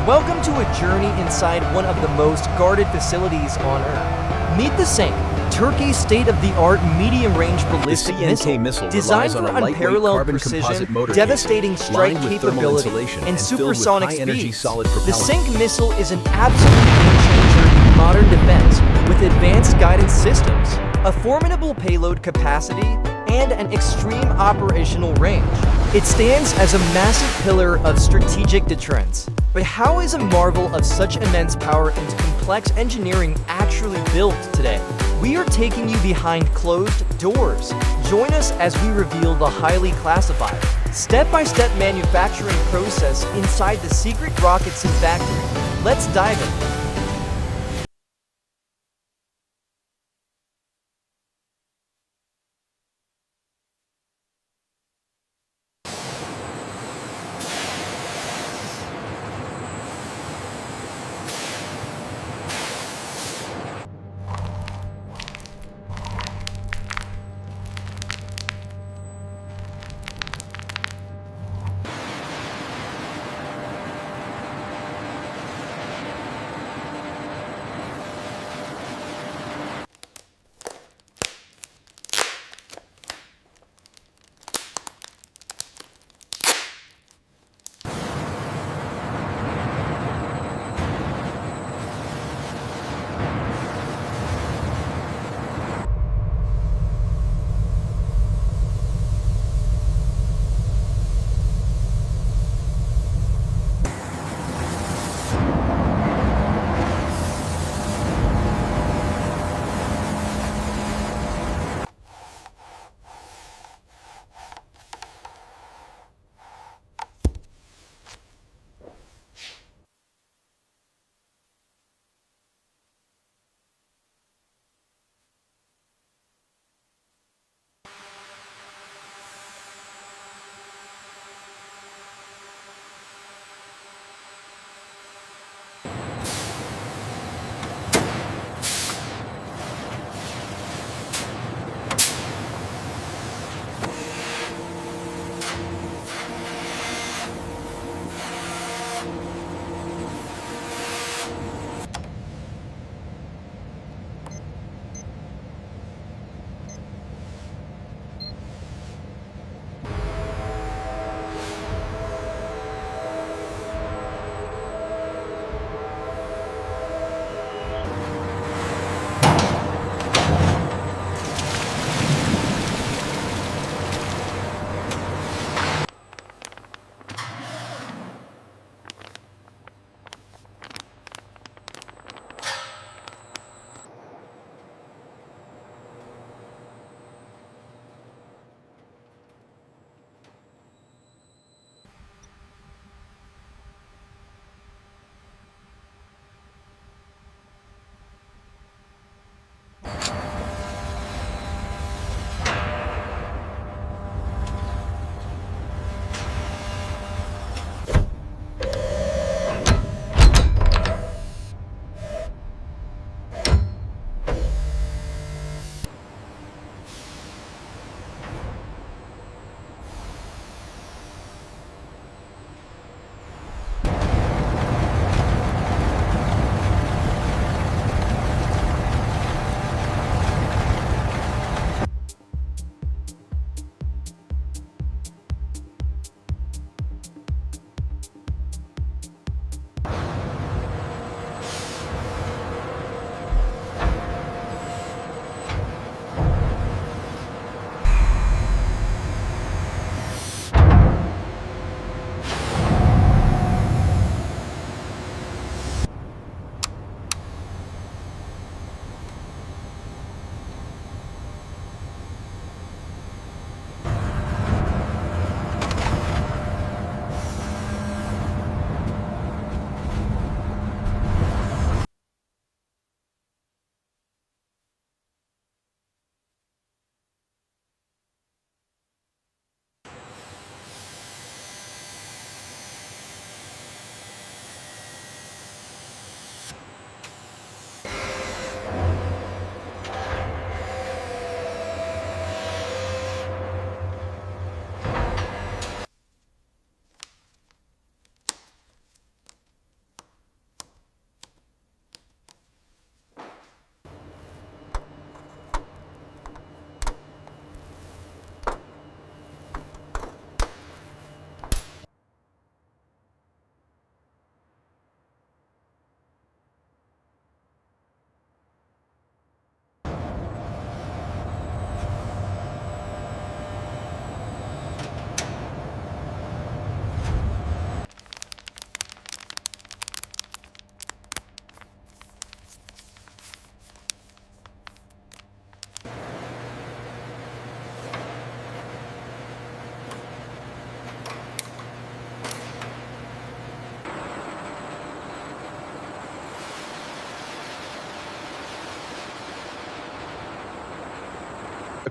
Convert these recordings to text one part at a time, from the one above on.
Welcome to a journey inside one of the most guarded facilities on Earth. Meet the CENK, Turkey's state-of-the-art medium-range ballistic missile, designed for unparalleled precision, devastating strike capability, and supersonic speeds. The CENK missile is an absolute game-changer in modern defense, with advanced guidance systems, a formidable payload capacity, and an extreme operational range. It stands as a massive pillar of strategic deterrence. But how is a marvel of such immense power and complex engineering actually built today? We are taking you behind closed doors. Join us as we reveal the highly classified, step-by-step manufacturing process inside the secret Roketsan factory. Let's dive in.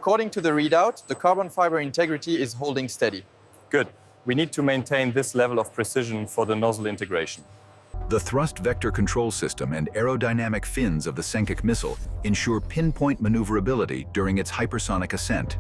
According to the readout, the carbon fiber integrity is holding steady. Good. We need to maintain this level of precision for the nozzle integration. The thrust vector control system and aerodynamic fins of the CENK missile ensure pinpoint maneuverability during its hypersonic ascent.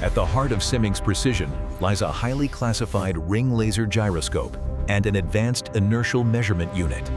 At the heart of CENK's precision lies a highly classified ring laser gyroscope and an advanced inertial measurement unit.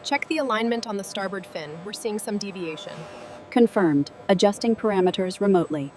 Check the alignment on the starboard fin. We're seeing some deviation. Confirmed. Adjusting parameters remotely.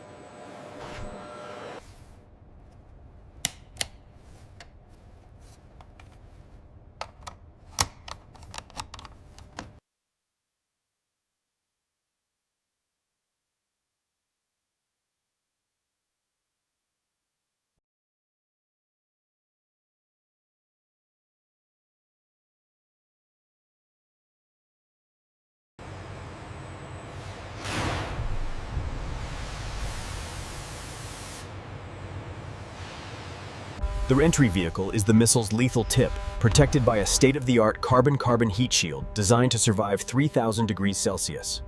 The entry vehicle is the missile's lethal tip, protected by a state-of-the-art carbon-carbon heat shield designed to survive 3,000 degrees Celsius.